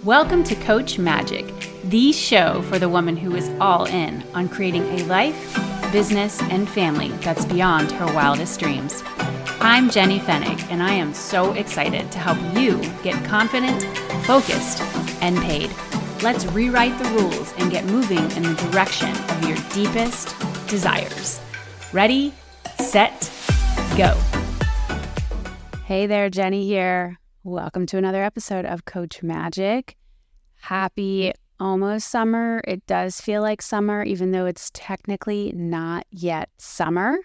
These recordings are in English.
Welcome to Coach Magic, the show for the woman who is all in on creating a life, business, and family that's beyond her wildest dreams. I'm Jenny Fennig, and I am so excited to help you get confident, focused, and paid. Let's rewrite the rules and get moving in the direction of your deepest desires. Ready, set, go. Hey there, Jenny here. Welcome to another episode of Coach Magic. Happy almost summer. It does feel like summer, even though it's technically not yet summer.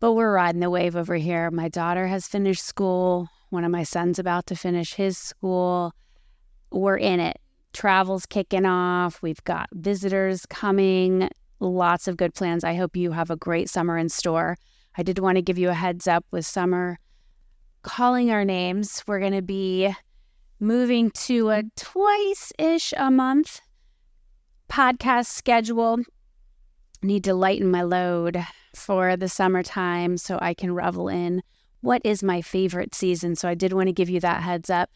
But we're riding the wave over here. My daughter has finished school. One of my sons about to finish his school. We're in it. Travel's kicking off. We've got visitors coming. Lots of good plans. I hope you have a great summer in store. I did want to give you a heads up with summer calling our names. We're going to be moving to a twice-ish a month podcast schedule. Need to lighten my load for the summertime so I can revel in what is my favorite season. So I did want to give you that heads up.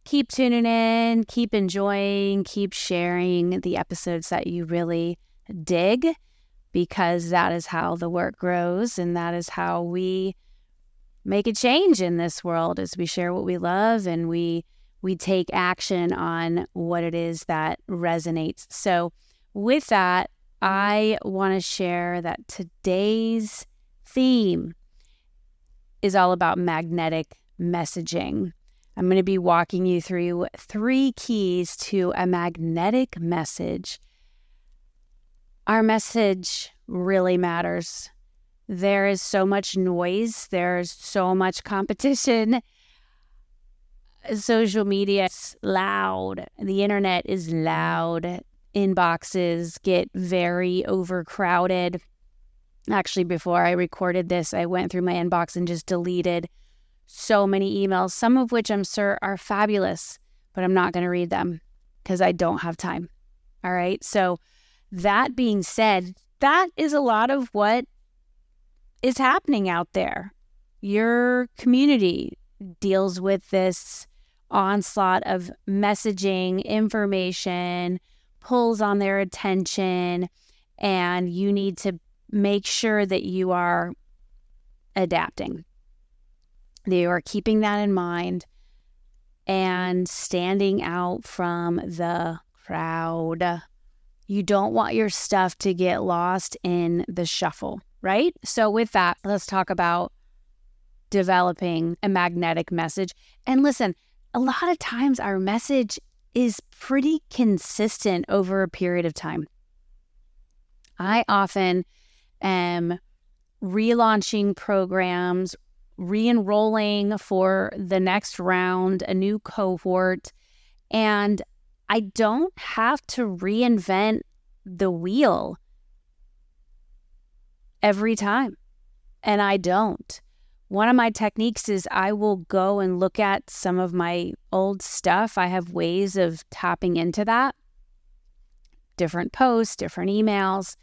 Keep tuning in, keep enjoying, keep sharing the episodes that you really dig, because that is how the work grows and that is how we make a change in this world, as we share what we love and we take action on what it is that resonates. So with that, I want to share that today's theme is all about magnetic messaging. I'm going to be walking you through 3 keys to a magnetic message. Our message really matters. There is so much noise. There's so much competition. Social media is loud. The internet is loud. Inboxes get very overcrowded. Actually, before I recorded this, I went through my inbox and just deleted so many emails, some of which I'm sure are fabulous, but I'm not going to read them because I don't have time. All right. So that being said, that is a lot of what is happening out there. Your community deals with this onslaught of messaging, information, pulls on their attention, and you need to make sure that you are adapting. That you are keeping that in mind and standing out from the crowd. You don't want your stuff to get lost in the shuffle, right? So with that, let's talk about developing a magnetic message. And listen, a lot of times our message is pretty consistent over a period of time. I often am relaunching programs, re-enrolling for the next round, a new cohort, and I don't have to reinvent the wheel every time. And I don't. One of my techniques is I will go and look at some of my old stuff. I have ways of tapping into that. Different posts, different emails,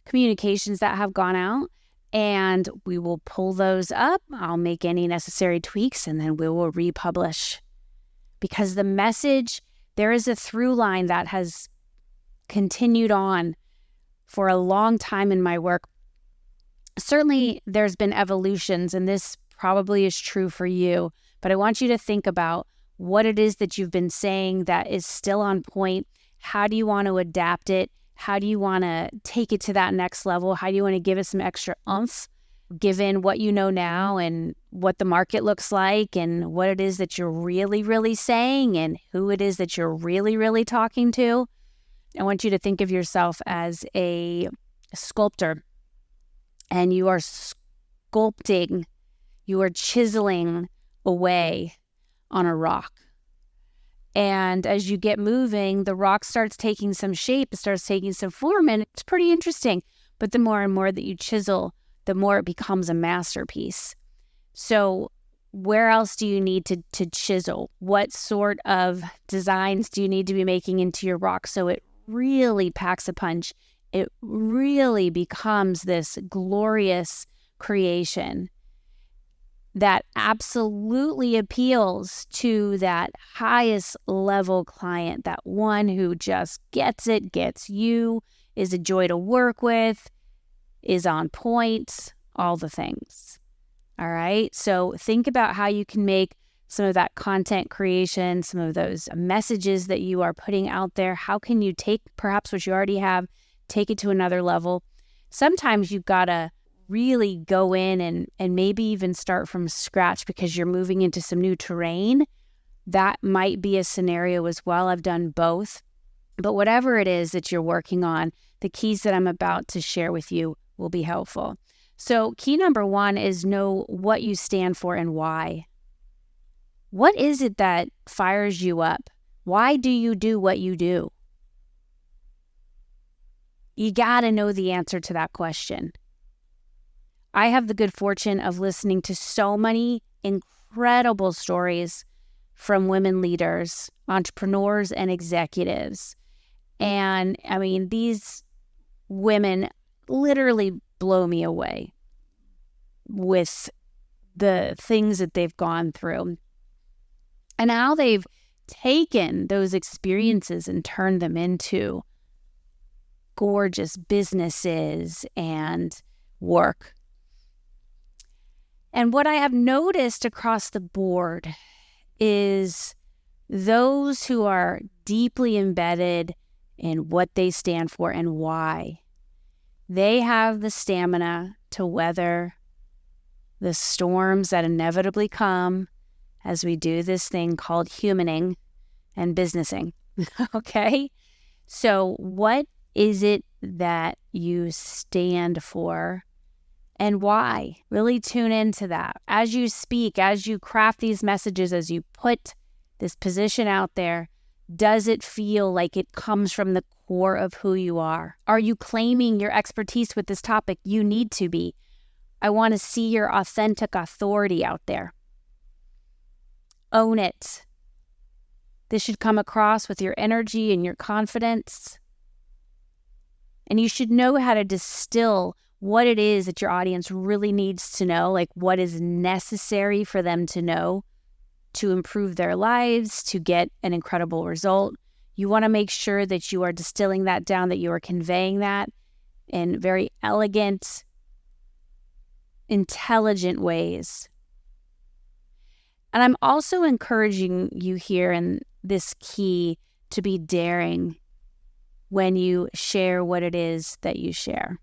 communications that have gone out, and we will pull those up. I'll make any necessary tweaks, and then we will republish. Because the message, there is a through line that has continued on for a long time in my work. Certainly, there's been evolutions, and this probably is true for you, but I want you to think about what it is that you've been saying that is still on point. How do you want to adapt it? How do you want to take it to that next level? How do you want to give it some extra oomph, given what you know now and what the market looks like and what it is that you're really, really saying and who it is that you're really, really talking to? I want you to think of yourself as a sculptor. And you are sculpting, you are chiseling away on a rock. And as you get moving, the rock starts taking some shape, it starts taking some form, and it's pretty interesting. But the more and more that you chisel, the more it becomes a masterpiece. So where else do you need to chisel? What sort of designs do you need to be making into your rock so it really packs a punch? It really becomes this glorious creation. that absolutely appeals to that highest level client, that one who just gets it, gets you, is a joy to work with, is on point, all the things. All right. So think about how you can make some of that content creation, some of those messages that you are putting out there. How can you take perhaps what you already have, take it to another level? Sometimes you've got to really go in and maybe even start from scratch because you're moving into some new terrain. That might be a scenario as well. I've done both. But whatever it is that you're working on, the keys that I'm about to share with you will be helpful. So key number 1 is know what you stand for and why. What is it that fires you up? Why do you do what you do? You got to know the answer to that question. I have the good fortune of listening to so many incredible stories from women leaders, entrepreneurs, and executives. And I mean, these women literally blow me away with the things that they've gone through and how they've taken those experiences and turned them into gorgeous businesses and work. And what I have noticed across the board is those who are deeply embedded in what they stand for and why, they have the stamina to weather the storms that inevitably come as we do this thing called humaning and businessing. Okay? So what is it that you stand for and why? Really tune into that. As you speak, as you craft these messages, as you put this position out there, does it feel like it comes from the core of who you are? Are you claiming your expertise with this topic? You need to be. I want to see your authentic authority out there. Own it. This should come across with your energy and your confidence. And you should know how to distill what it is that your audience really needs to know, like what is necessary for them to know to improve their lives, to get an incredible result. You want to make sure that you are distilling that down, that you are conveying that in very elegant, intelligent ways. And I'm also encouraging you here in this key to be daring when you share what it is that you share.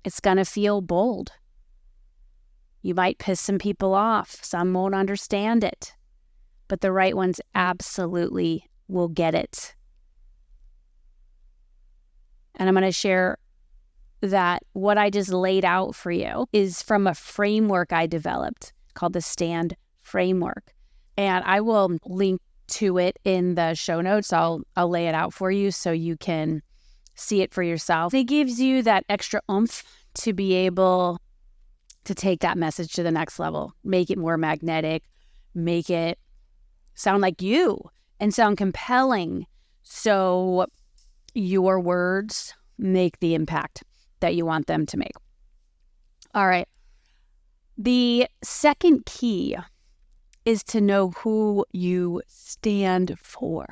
It's going to feel bold. You might piss some people off. Some won't understand it. But the right ones absolutely will get it. And I'm going to share that what I just laid out for you is from a framework I developed called the STAND framework. And I will link to it in the show notes. I'll lay it out for you so you can see it for yourself. It gives you that extra oomph to be able to take that message to the next level, make it more magnetic, make it sound like you and sound compelling so your words make the impact that you want them to make. All right. The second key is to know who you stand for.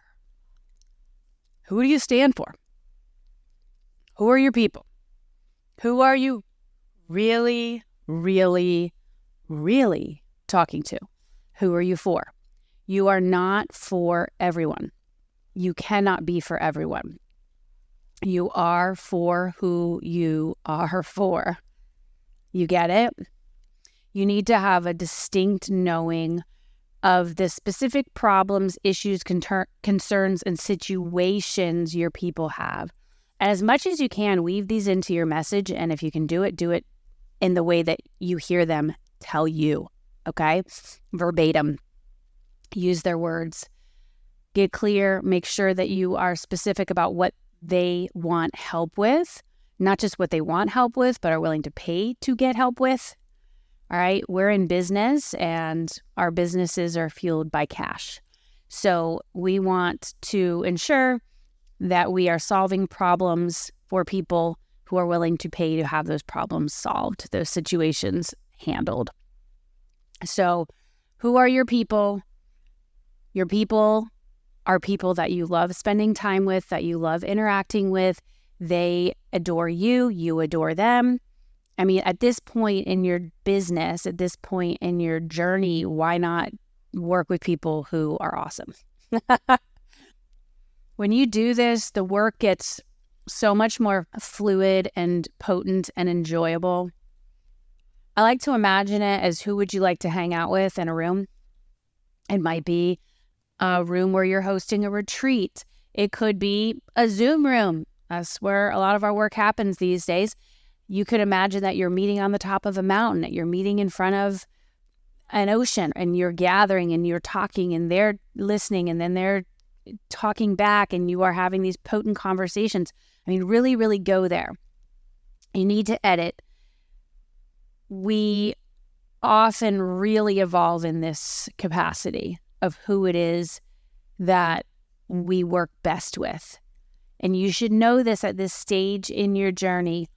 Who do you stand for? Who are your people? Who are you really, really, really talking to? Who are you for? You are not for everyone. You cannot be for everyone. You are for who you are for. You get it? You need to have a distinct knowing of the specific problems, issues, concerns, and situations your people have. And as much as you can, weave these into your message. And if you can do it in the way that you hear them tell you, okay? Verbatim. Use their words. Get clear. Make sure that you are specific about what they want help with. Not just what they want help with, but are willing to pay to get help with. All right? We're in business and our businesses are fueled by cash. So we want to ensure that we are solving problems for people who are willing to pay to have those problems solved, those situations handled. So who are your people? Your people are people that you love spending time with, that you love interacting with. They adore you, you adore them. I mean, at this point in your business, at this point in your journey, why not work with people who are awesome? When you do this, the work gets so much more fluid and potent and enjoyable. I like to imagine it as who would you like to hang out with in a room? It might be a room where you're hosting a retreat. It could be a Zoom room. That's where a lot of our work happens these days. You could imagine that you're meeting on the top of a mountain, that you're meeting in front of an ocean, and you're gathering and you're talking and they're listening and then they're talking back and you are having these potent conversations. I mean, really, really go there. You need to edit. We often really evolve in this capacity of who it is that we work best with. And you should know this at this stage in your journey.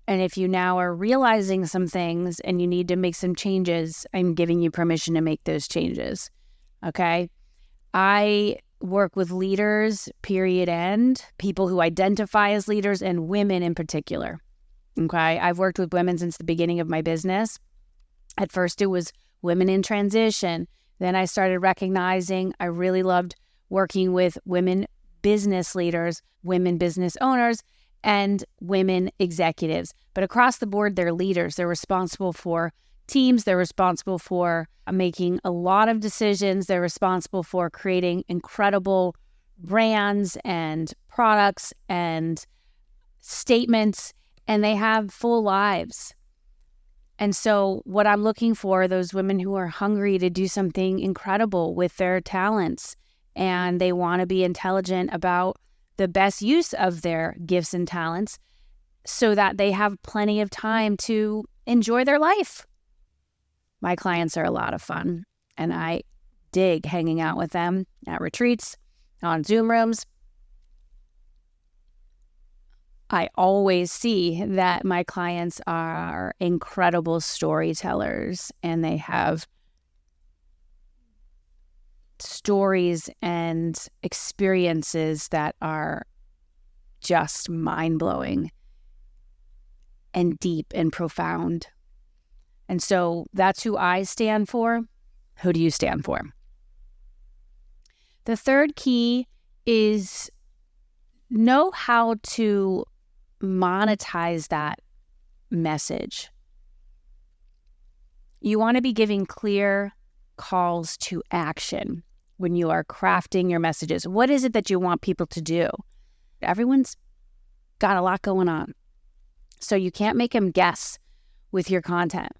And if you now are realizing some things and you need to make some changes, I'm giving you permission to make those changes. Okay? I work with leaders, period, end, people who identify as leaders, and women in particular. Okay? I've worked with women since the beginning of my business. At first, it was women in transition. Then I started recognizing I really loved working with women business leaders, women business owners, and women executives. But across the board, they're leaders. They're responsible for teams. They're responsible for making a lot of decisions. They're responsible for creating incredible brands and products and statements, and they have full lives. And so what I'm looking for are those women who are hungry to do something incredible with their talents, and they want to be intelligent about the best use of their gifts and talents so that they have plenty of time to enjoy their life. My clients are a lot of fun, and I dig hanging out with them at retreats, on Zoom rooms. I always see that my clients are incredible storytellers, and they have stories and experiences that are just mind-blowing and deep and profound. And so that's who I stand for. Who do you stand for? The third key is know how to monetize that message. You want to be giving clear calls to action when you are crafting your messages. What is it that you want people to do? Everyone's got a lot going on. So you can't make them guess with your content.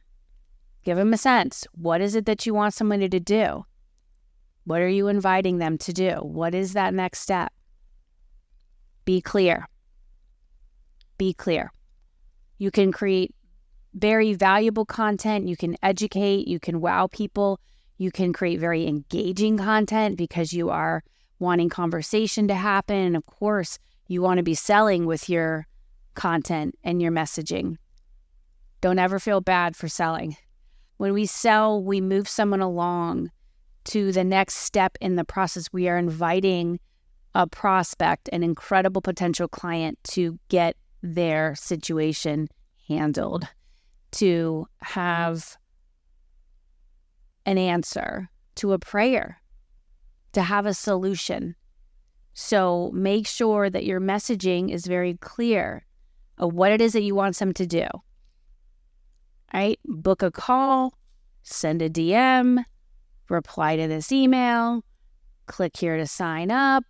Give them a sense. What is it that you want somebody to do? What are you inviting them to do? What is that next step? Be clear. Be clear. You can create very valuable content. You can educate. You can wow people. You can create very engaging content because you are wanting conversation to happen. And of course, you want to be selling with your content and your messaging. Don't ever feel bad for selling. When we sell, we move someone along to the next step in the process. We are inviting a prospect, an incredible potential client, to get their situation handled, to have an answer to a prayer, to have a solution. So make sure that your messaging is very clear of what it is that you want them to do. Right? Book a call, send a DM, reply to this email, click here to sign up,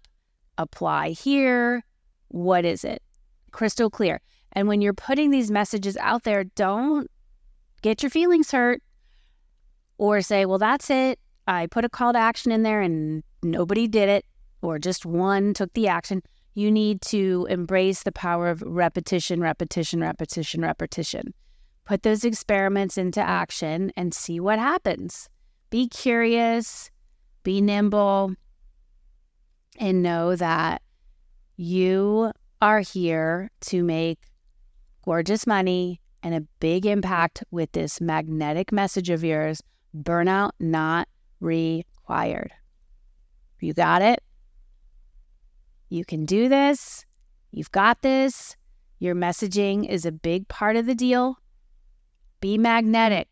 apply here. What is it? Crystal clear. And when you're putting these messages out there, don't get your feelings hurt or say, well, that's it. I put a call to action in there and nobody did it, or just one took the action. You need to embrace the power of repetition, repetition, repetition, repetition. Put those experiments into action and see what happens. Be curious, be nimble, and know that you are here to make gorgeous money and a big impact with this magnetic message of yours, burnout not required. You got it? You can do this. You've got this. Your messaging is a big part of the deal. Be magnetic.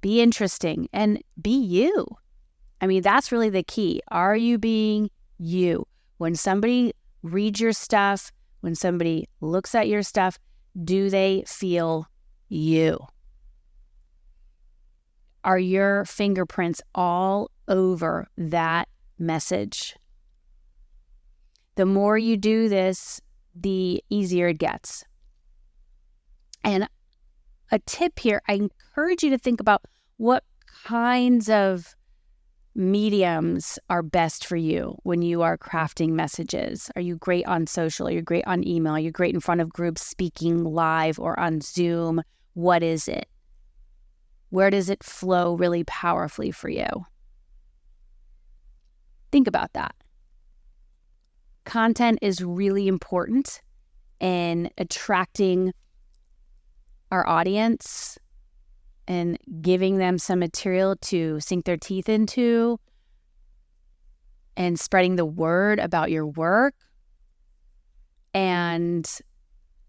Be interesting and be you. I mean, that's really the key. Are you being you? When somebody reads your stuff, when somebody looks at your stuff, do they feel you? Are your fingerprints all over that message? The more you do this, the easier it gets. And a tip here, I encourage you to think about what kinds of mediums are best for you when you are crafting messages. Are you great on social? Are you great on email? Are you great in front of groups, speaking live or on Zoom? What is it? Where does it flow really powerfully for you? Think about that. Content is really important in attracting our audience and giving them some material to sink their teeth into and spreading the word about your work. And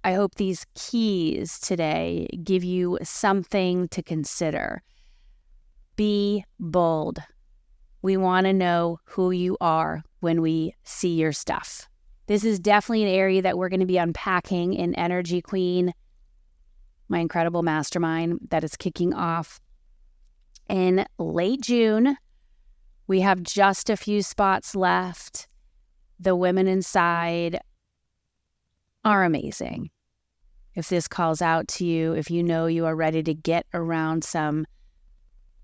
I hope these keys today give you something to consider. Be bold. We want to know who you are when we see your stuff. This is definitely an area that we're going to be unpacking in Energy Queen, my incredible mastermind that is kicking off in late June. We have just a few spots left. The women inside are amazing. If this calls out to you, if you know you are ready to get around some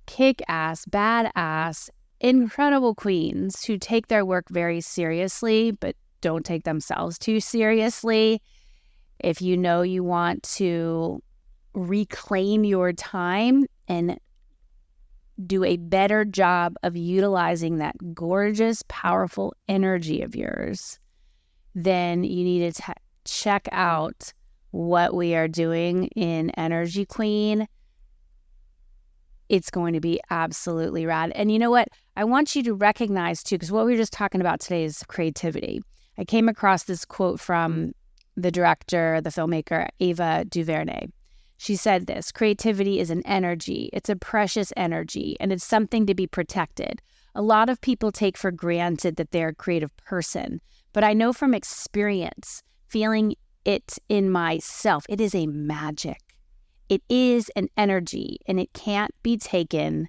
kick-ass, badass, incredible queens who take their work very seriously, but don't take themselves too seriously. If you know you want to reclaim your time and do a better job of utilizing that gorgeous, powerful energy of yours, then you need to check out what we are doing in Energy Queen. It's going to be absolutely rad. And you know what? I want you to recognize too, because what we were just talking about today is creativity. I came across this quote from the director, the filmmaker, Ava DuVernay. She said this: creativity is an energy. It's a precious energy, and it's something to be protected. A lot of people take for granted that they're a creative person, but I know from experience, feeling it in myself, it is a magic. It is an energy, and it can't be taken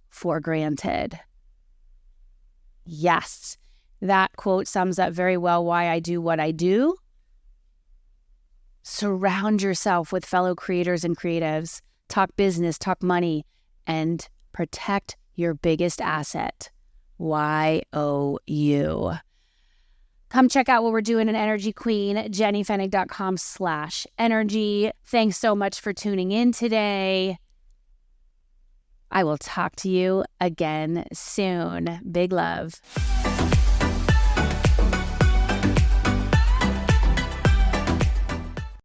for granted. Yes, that quote sums up very well why I do what I do. Surround yourself with fellow creators and creatives. Talk business, talk money, and protect your biggest asset, YOU. Come check out what we're doing in Energy Queen, jennyfennig.com/energy. Thanks so much for tuning in today. I will talk to you again soon. Big love.